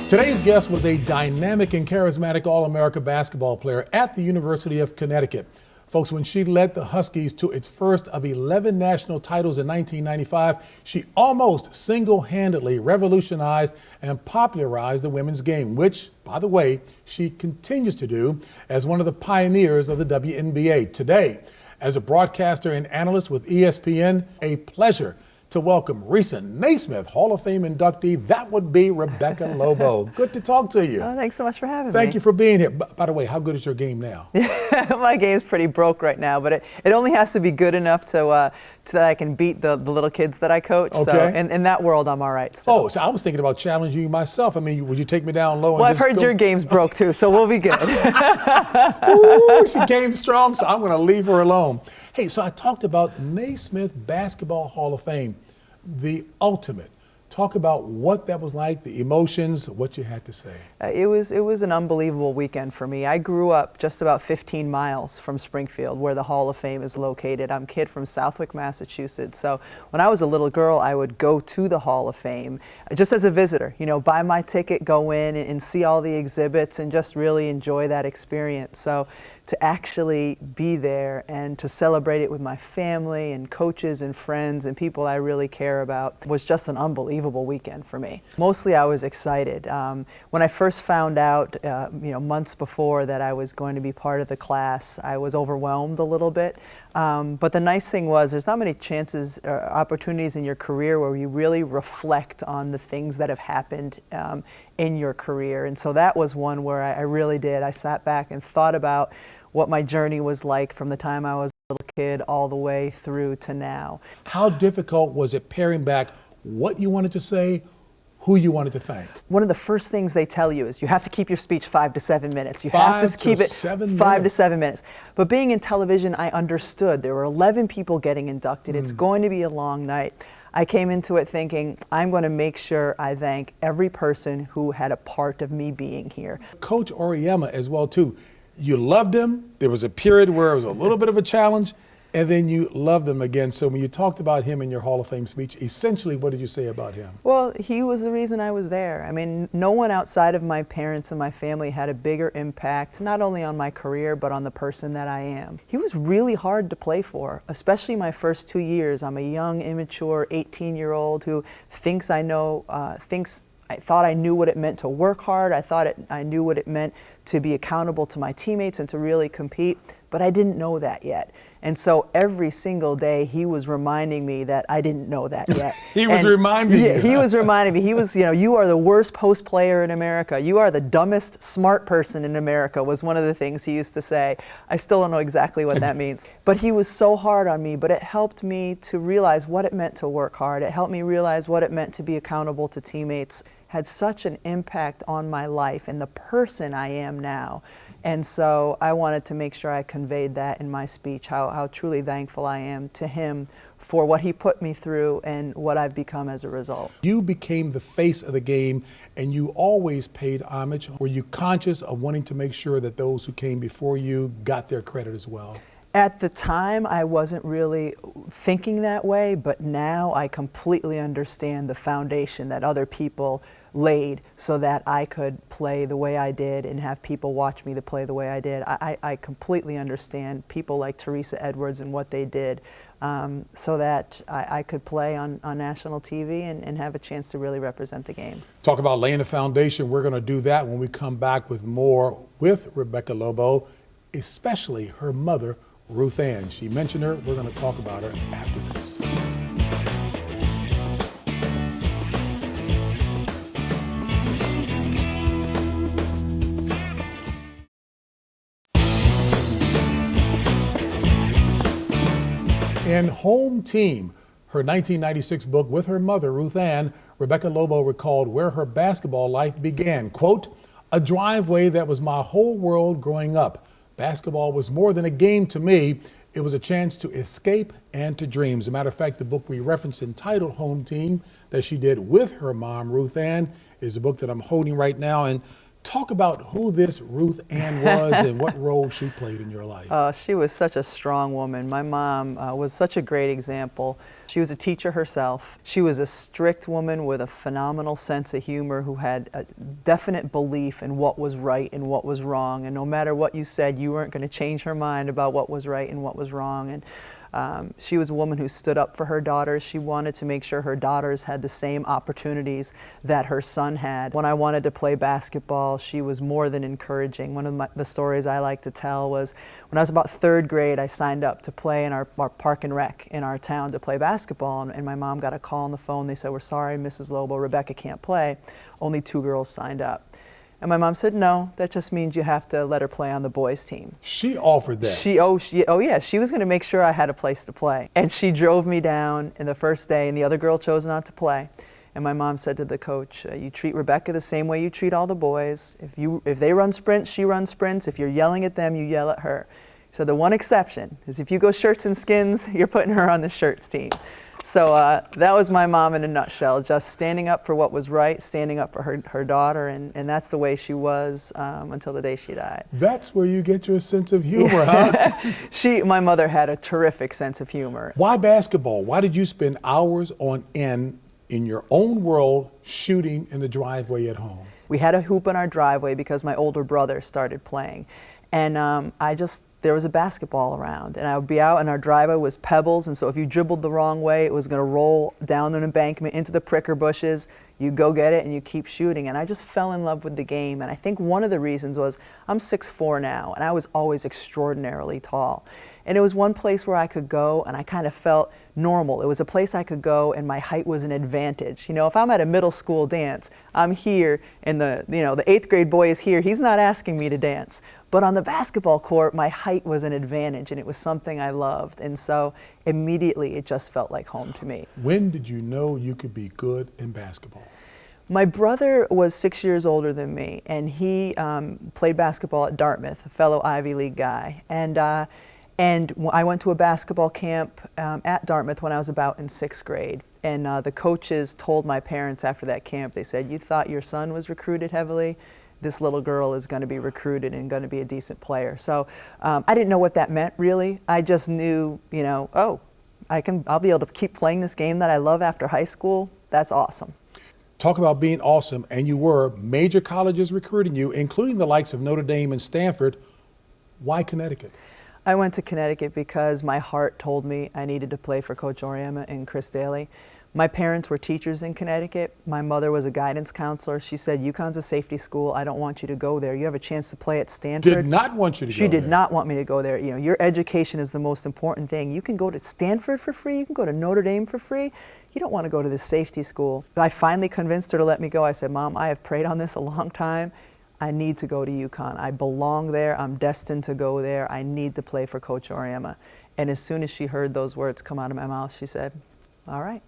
Today's guest was a dynamic and charismatic All-America basketball player at the University of Connecticut. Folks, when she led the Huskies to its first of 11 national titles in 1995, she almost single-handedly revolutionized and popularized the women's game, which, by the way, she continues to do as one of the pioneers of the WNBA. Today, as a broadcaster and analyst with ESPN, a pleasure to welcome recent Naismith Hall of Fame inductee, that would be Rebecca Lobo. Good to talk to you. Oh, thanks so much for having me. Thank you for being here. By the way, how good is your game now? My game's pretty broke right now, but it only has to be good enough to that I can beat the little kids that I coach. Okay. So in that world, I'm all right. So. Oh, so I was thinking about challenging you myself. I mean, would you take me down low? Well, I've heard your game's broke too, so we'll be good. Ooh, she came strong, so I'm going to leave her alone. Hey, so I talked about Naismith Basketball Hall of Fame, the ultimate. Talk about what that was like, the emotions, what you had to say. It was an unbelievable weekend for me. I grew up just about 15 miles from Springfield, where the Hall of Fame is located. I'm a kid from Southwick, Massachusetts. So when I was a little girl, I would go to the Hall of Fame just as a visitor, you know, buy my ticket, go in and see all the exhibits and just really enjoy that experience. So to actually be there and to celebrate it with my family and coaches and friends and people I really care about was just an unbelievable weekend for me. Mostly I was excited. When I first found out, months before that I was going to be part of the class, I was overwhelmed a little bit. But the nice thing was there's not many chances or opportunities in your career where you really reflect on the things that have happened in your career. And so that was one where I really did. I sat back and thought about what my journey was like from the time I was a little kid all the way through to now. How difficult was it paring back what you wanted to say, who you wanted to thank? One of the first things they tell you is you have to keep your speech 5 to 7 minutes. You have to keep it 5 to 7 minutes. But being in television, I understood there were 11 people getting inducted. It's going to be a long night. I came into it thinking, I'm going to make sure I thank every person who had a part of me being here. Coach Orma as well, too. You loved him. There was a period where it was a little bit of a challenge, and then you loved him again. So when you talked about him in your Hall of Fame speech, essentially, what did you say about him? Well, he was the reason I was there. I mean, no one outside of my parents and my family had a bigger impact, not only on my career, but on the person that I am. He was really hard to play for, especially my first 2 years. I'm a young, immature 18-year-old who thinks I thought I knew what it meant to work hard. I knew what it meant to be accountable to my teammates and to really compete, but I didn't know that yet. And so every single day he was reminding me that I didn't know that yet. He was reminding you. He was reminding me. He was, you are the worst post player in America. You are the dumbest smart person in America was one of the things he used to say. I still don't know exactly what that means. But he was so hard on me, but it helped me to realize what it meant to work hard. It helped me realize what it meant to be accountable to teammates. Had such an impact on my life and the person I am now. And so I wanted to make sure I conveyed that in my speech, how truly thankful I am to him for what he put me through and what I've become as a result. You became the face of the game, and you always paid homage. Were you conscious of wanting to make sure that those who came before you got their credit as well? At the time, I wasn't really thinking that way, but now I completely understand the foundation that other people laid so that I could play the way I did and have people watch me to play the way I did. I completely understand people like Teresa Edwards and what they did so that I could play on national TV and have a chance to really represent the game. Talk about laying the foundation. We're going to do that when we come back with more with Rebecca Lobo, especially her mother, Ruth Anne. She mentioned her. We're going to talk about her after this. In Home Team, her 1996 book with her mother, Ruth Anne, Rebecca Lobo recalled where her basketball life began. Quote, "A driveway that was my whole world growing up. Basketball was more than a game to me. It was a chance to escape and to dream." As a matter of fact, the book we referenced entitled Home Team that she did with her mom, Ruth Anne, is the book that I'm holding right now. And Talk about who this Ruth Anne was and what role she played in your life. She was such a strong woman. My mom was such a great example. She was a teacher herself. She was a strict woman with a phenomenal sense of humor who had a definite belief in what was right and what was wrong. And no matter what you said, you weren't going to change her mind about what was right and what was wrong. And she was a woman who stood up for her daughters. She wanted to make sure her daughters had the same opportunities that her son had. When I wanted to play basketball, she was more than encouraging. One of the stories I like to tell was when I was about 3rd grade, I signed up to play in our park and rec in our town to play basketball, and my mom got a call on the phone. They said, "We're sorry, Mrs. Lobo, Rebecca can't play." Only 2 girls signed up. And my mom said, "No, that just means you have to let her play on the boys' team." She offered that. Oh yeah, she was going to make sure I had a place to play. And she drove me down in the first day, and the other girl chose not to play. And my mom said to the coach, "You treat Rebecca the same way you treat all the boys. If they run sprints, she runs sprints. If you're yelling at them, you yell at her." So the one exception is if you go shirts and skins, you're putting her on the shirts team. So that was my mom in a nutshell, just standing up for what was right, standing up for her daughter, and that's the way she was until the day she died. That's where you get your sense of humor, huh? My mother had a terrific sense of humor. Why basketball? Why did you spend hours on end in your own world shooting in the driveway at home? We had a hoop in our driveway because my older brother started playing. And there was a basketball around, and I would be out, and our driveway was pebbles, and so if you dribbled the wrong way, it was going to roll down an embankment into the pricker bushes. You go get it, and you keep shooting. And I just fell in love with the game, and I think one of the reasons was I'm 6'4" now, and I was always extraordinarily tall. And it was one place where I could go, and I kind of felt normal. It was a place I could go, and my height was an advantage. You know, if I'm at a middle school dance, I'm here, and the 8th grade boy is here. He's not asking me to dance. But on the basketball court, my height was an advantage, and it was something I loved. And so immediately, it just felt like home to me. When did you know you could be good in basketball? My brother was 6 years older than me, and he played basketball at Dartmouth, a fellow Ivy League guy. And I went to a basketball camp at Dartmouth when I was about in 6th grade. And the coaches told my parents after that camp, they said, "You thought your son was recruited heavily? This little girl is going to be recruited and going to be a decent player." So I didn't know what that meant, really. I just knew, I'll be able to keep playing this game that I love after high school. That's awesome. Talk about being awesome, and you were major colleges recruiting you, including the likes of Notre Dame and Stanford. Why Connecticut? I went to Connecticut because my heart told me I needed to play for Coach Orma and Chris Daly. My parents were teachers in Connecticut. My mother was a guidance counselor. She said, "UConn's a safety school. I don't want you to go there. You have a chance to play at Stanford." Did not want you to go there. She did not want me to go there. Your education is the most important thing. You can go to Stanford for free. You can go to Notre Dame for free. You don't want to go to this safety school. I finally convinced her to let me go. I said, "Mom, I have prayed on this a long time. I need to go to UConn. I belong there. I'm destined to go there. I need to play for Coach Orma." And as soon as she heard those words come out of my mouth, she said, "All right."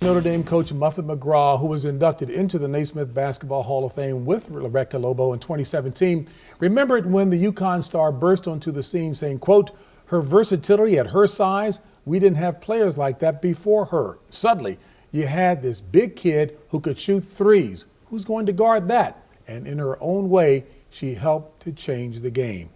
Notre Dame coach Muffet McGraw, who was inducted into the Naismith Basketball Hall of Fame with Rebecca Lobo in 2017, remembered when the UConn star burst onto the scene saying, quote, "Her versatility at her size, we didn't have players like that before her. Suddenly, you had this big kid who could shoot threes. Who's going to guard that?" And in her own way, she helped to change the game.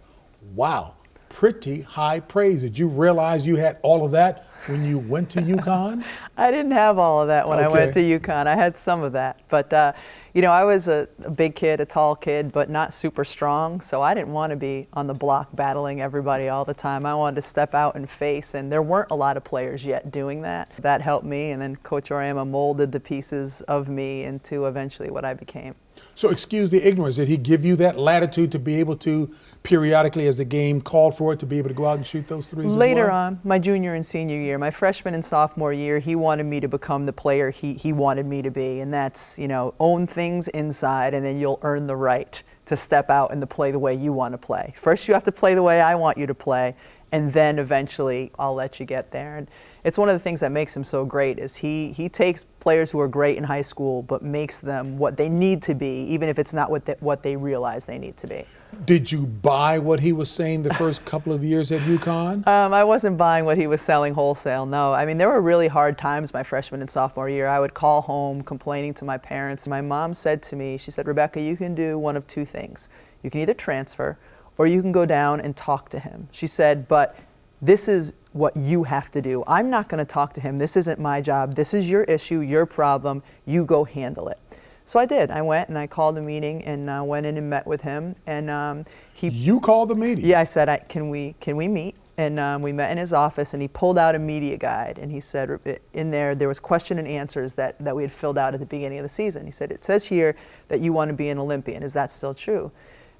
Wow, pretty high praise. Did you realize you had all of that when you went to UConn? I didn't have all of that when I went to UConn. I had some of that. But, I was a big kid, a tall kid, but not super strong. So I didn't want to be on the block battling everybody all the time. I wanted to step out and face, and there weren't a lot of players yet doing that. That helped me, and then Coach Orma molded the pieces of me into eventually what I became. So excuse the ignorance, did he give you that latitude to be able to periodically, as the game called for it, to be able to go out and shoot those threes Later as well? on, my junior and senior year, my freshman and sophomore year, he wanted me to become the player he wanted me to be. And that's, own things inside, and then you'll earn the right to step out and to play the way you want to play. First, you have to play the way I want you to play, and then eventually I'll let you get there. And it's one of the things that makes him so great is he takes players who are great in high school but makes them what they need to be, even if it's not what they realize they need to be. Did you buy what he was saying the first couple of years at UConn? I wasn't buying what he was selling wholesale, no. I mean, there were really hard times my freshman and sophomore year. I would call home complaining to my parents. My mom said to me, she said, Rebecca, you can do one of two things. You can either transfer or you can go down and talk to him. She said, but this is what you have to do. I'm not going to talk to him. This isn't my job. This is your issue, your problem. You go handle it. So I did. I went and I called a meeting and went in and met with him. And You called the meeting? Yeah, I said, can we meet? And we met in his office, and he pulled out a media guide, and he said in there was question and answers that we had filled out at the beginning of the season. He said, it says here that you want to be an Olympian. Is that still true?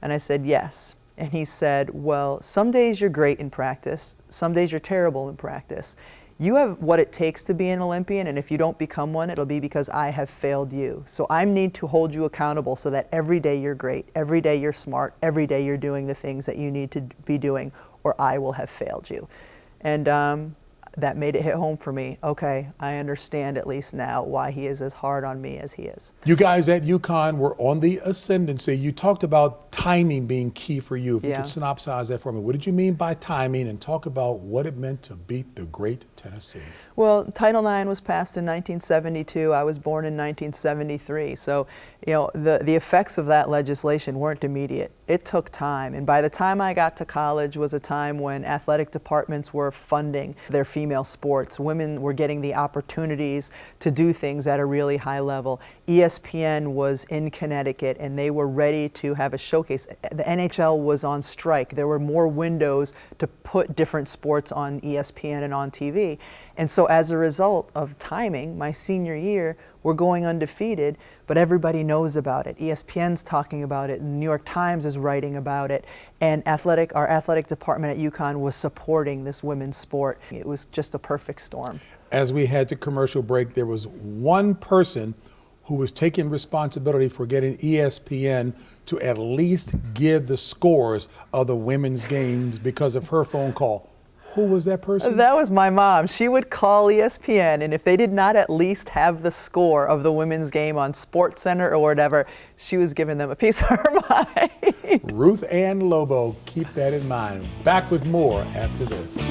And I said, yes. And he said, well, some days you're great in practice, some days you're terrible in practice. You have what it takes to be an Olympian, and if you don't become one, it'll be because I have failed you. So I need to hold you accountable so that every day you're great, every day you're smart, every day you're doing the things that you need to be doing, or I will have failed you. And that made it hit home for me. Okay, I understand at least now why he is as hard on me as he is. You guys at UConn were on the ascendancy. You talked about timing being key for you. If you could synopsize that for me. What did you mean by timing, and talk about what it meant to beat the great Tennessee? Well, Title IX was passed in 1972. I was born in 1973. So, you know, the effects of that legislation weren't immediate. It took time. And by the time I got to college was a time when athletic departments were funding their female sports. Women were getting the opportunities to do things at a really high level. ESPN was in Connecticut, and they were ready to have a showcase. The NHL was on strike. There were more windows to put different sports on ESPN and on TV. And so as a result of timing, my senior year, we're going undefeated, but everybody knows about it. ESPN's talking about it, the New York Times is writing about it, and our athletic department at UConn was supporting this women's sport. It was just a perfect storm. As we head to commercial break, there was one person who was taking responsibility for getting ESPN to at least give the scores of the women's games because of her phone call. Who was that person? That was my mom. She would call ESPN, and if they did not at least have the score of the women's game on SportsCenter or whatever, she was giving them a piece of her mind. Ruth Anne Lobo, keep that in mind. Back with more after this.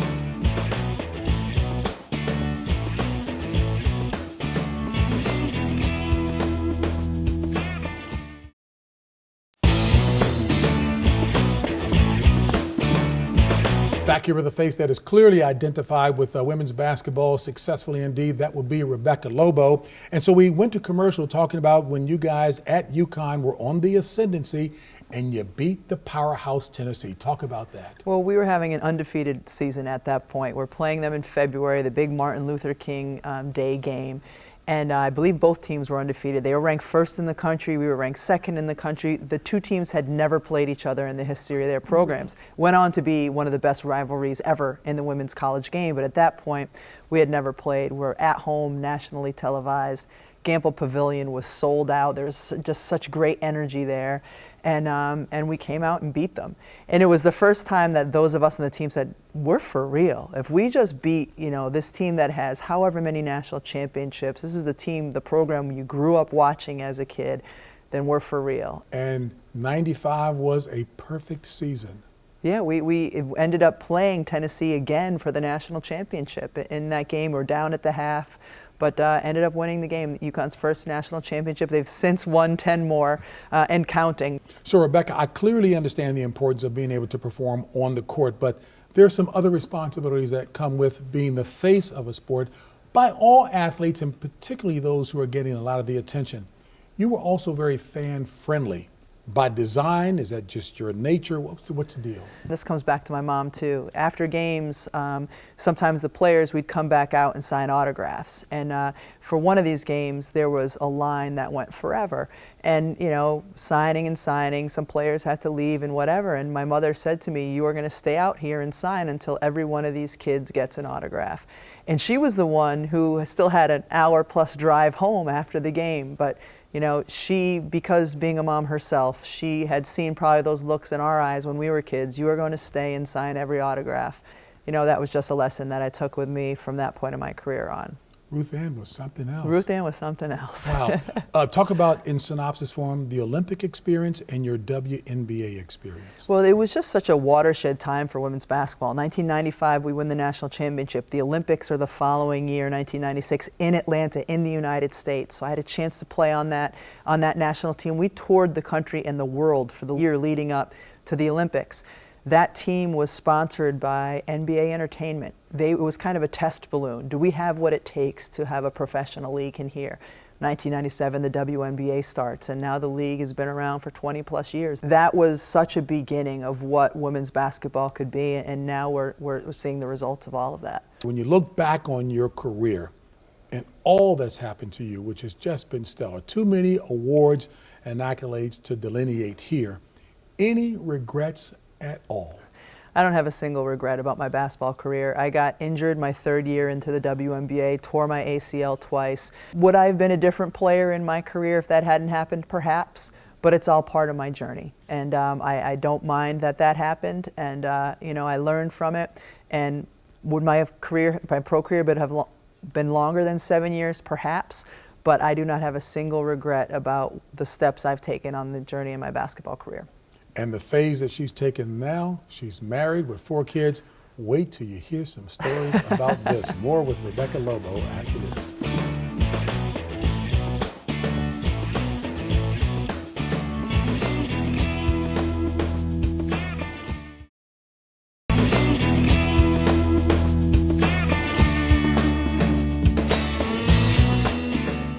Back here with a face that is clearly identified with women's basketball successfully indeed. That would be Rebecca Lobo. And so we went to commercial talking about when you guys at UConn were on the ascendancy and you beat the powerhouse Tennessee. Talk about that. Well, we were having an undefeated season at that point. We're playing them in February, the big Martin Luther King Day game. And I believe both teams were undefeated. They were ranked first in the country. We were ranked second in the country. The two teams had never played each other in the history of their programs. Went on to be one of the best rivalries ever in the women's college game. But at that point, we had never played. We're at home, nationally televised. Gampel Pavilion was sold out. There's just such great energy there. And we came out and beat them. And it was the first time that those of us on the team said, we're for real. If we just beat, you know, this team that has however many national championships, this is the team, the program you grew up watching as a kid, then we're for real. And 95 was a perfect season. Yeah, we ended up playing Tennessee again for the national championship. In that game, we're down at the half, but ended up winning the game, UConn's first national championship. They've since won 10 more and counting. So Rebecca, I clearly understand the importance of being able to perform on the court, but there are some other responsibilities that come with being the face of a sport by all athletes, and particularly those who are getting a lot of the attention. You were also very fan-friendly. By design? Is that just your nature? What's the deal? This comes back to my mom too. After games, sometimes the players, we'd come back out and sign autographs. And for one of these games, there was a line that went forever. And, you know, signing and signing, some players had to leave and whatever. And my mother said to me, you are going to stay out here and sign until every one of these kids gets an autograph. And she was the one who still had an hour-plus drive home after the game. But you know, she, because being a mom herself, she had seen probably those looks in our eyes when we were kids. You are going to stay and sign every autograph. that was just a lesson that I took with me from that point in my career on. Ruth Anne was something else. Ruth Anne was something else. Wow. Talk about, in synopsis form, the Olympic experience and your WNBA experience. Well, it was just such a watershed time for women's basketball. 1995, we win the national championship. The Olympics are the following year, 1996, in Atlanta, in the United States. So I had a chance to play on that national team. We toured the country and the world for the year leading up to the Olympics. That team was sponsored by NBA Entertainment. It was kind of a test balloon. Do we have what it takes to have a professional league in here? 1997, the WNBA starts, and now the league has been around for 20 plus years. That was such a beginning of what women's basketball could be, and now we're seeing the results of all of that. When you look back on your career and all that's happened to you, which has just been stellar, too many awards and accolades to delineate here, any regrets at all? I don't have a single regret about my basketball career. I got injured my third year into the WNBA, tore my ACL twice. Would I have been a different player in my career if that hadn't happened? Perhaps, but it's all part of my journey. And I don't mind that happened, and I learned from it. And would my pro career have been longer than 7 years? Perhaps, but I do not have a single regret about the steps I've taken on the journey in my basketball career. And the phase that she's taken now, she's married with 4 kids. Wait till you hear some stories about this. More with Rebecca Lobo after this.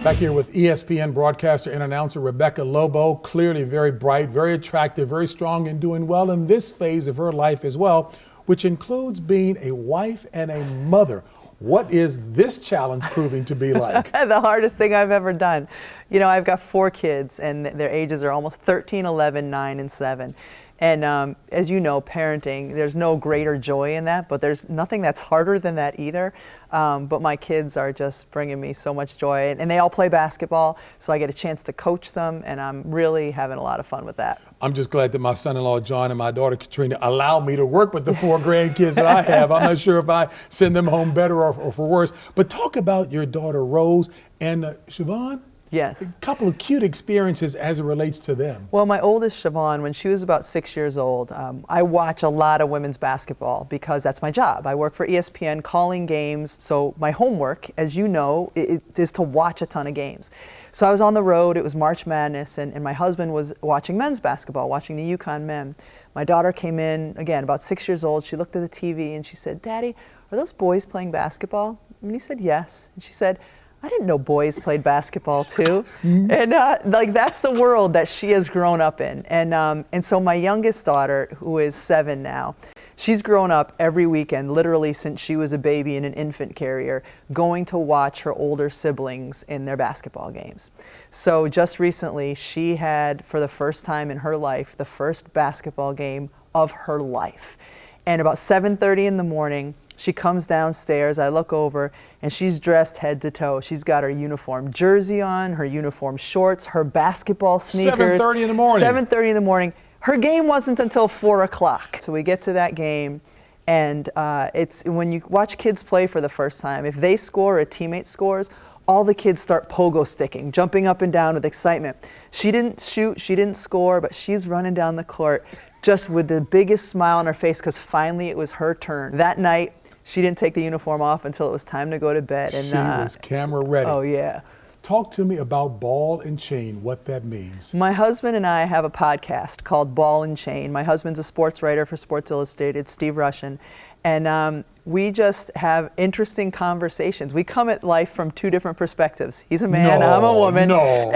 Back here with ESPN broadcaster and announcer Rebecca Lobo, clearly very bright, very attractive, very strong, and doing well in this phase of her life as well, which includes being a wife and a mother. What is this challenge proving to be like? The hardest thing I've ever done. I've got 4 kids, and their ages are almost 13, 11, 9, and 7. And as you know, parenting, there's no greater joy in that, but there's nothing that's harder than that either. But my kids are just bringing me so much joy, and they all play basketball, so I get a chance to coach them, and I'm really having a lot of fun with that. I'm just glad that my son-in-law John and my daughter Katrina allow me to work with the 4 grandkids that I have. I'm not sure if I send them home better or for worse. But talk about your daughter Rose and Siobhan. Yes. A couple of cute experiences as it relates to them. Well, my oldest, Siobhan, when she was about 6 years old, I watch a lot of women's basketball because that's my job. I work for ESPN calling games, so my homework, as you know, is to watch a ton of games. So I was on the road, it was March Madness, and my husband was watching men's basketball, watching the UConn men. My daughter came in, again, about 6 years old. She looked at the TV and she said, "Daddy, are those boys playing basketball?" And he said, "Yes." And she said, "I didn't know boys played basketball too." And that's the world that she has grown up in. And so my youngest daughter, who is 7 now, she's grown up every weekend, literally since she was a baby in an infant carrier, going to watch her older siblings in their basketball games. So just recently, she had, for the first time in her life, the first basketball game of her life. And about 7:30 in the morning, she comes downstairs, I look over, and she's dressed head to toe. She's got her uniform jersey on, her uniform shorts, her basketball sneakers. 7:30 in the morning. 7:30 in the morning. Her game wasn't until 4 o'clock. So we get to that game, and it's when you watch kids play for the first time, if they score or a teammate scores, all the kids start pogo sticking, jumping up and down with excitement. She didn't shoot, she didn't score, but she's running down the court just with the biggest smile on her face because finally it was her turn. That night, she didn't take the uniform off until it was time to go to bed. And she was camera ready. Oh, yeah. Talk to me about ball and chain, what that means. My husband and I have a podcast called Ball and Chain. My husband's a sports writer for Sports Illustrated, Steve Rushin. And we just have interesting conversations. We come at life from 2 different perspectives. He's a man, I'm a woman. No.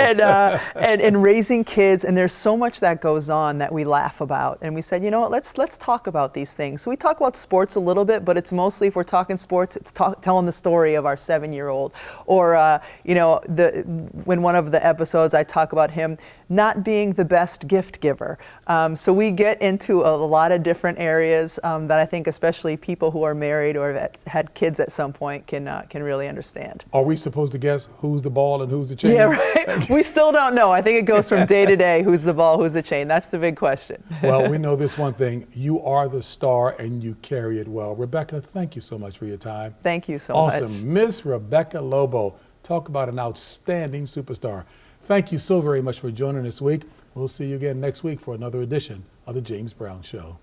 And raising kids, and there's so much that goes on that we laugh about. And we said, you know what, let's talk about these things. So we talk about sports a little bit, but it's mostly, if we're talking sports, it's telling the story of our 7-year-old. Or, when one of the episodes I talk about him not being the best gift giver. So we get into a lot of different areas that I think especially people who are married or have had kids at some point can really understand. Are we supposed to guess who's the ball and who's the chain? Yeah, right. We still don't know. I think it goes from day to day. Who's the ball, who's the chain? That's the big question. Well, we know this one thing. You are the star and you carry it well. Rebecca, thank you so much for your time. Thank you so much. Awesome. Miss Rebecca Lobo. Talk about an outstanding superstar. Thank you so very much for joining us this week. We'll see you again next week for another edition of The James Brown Show.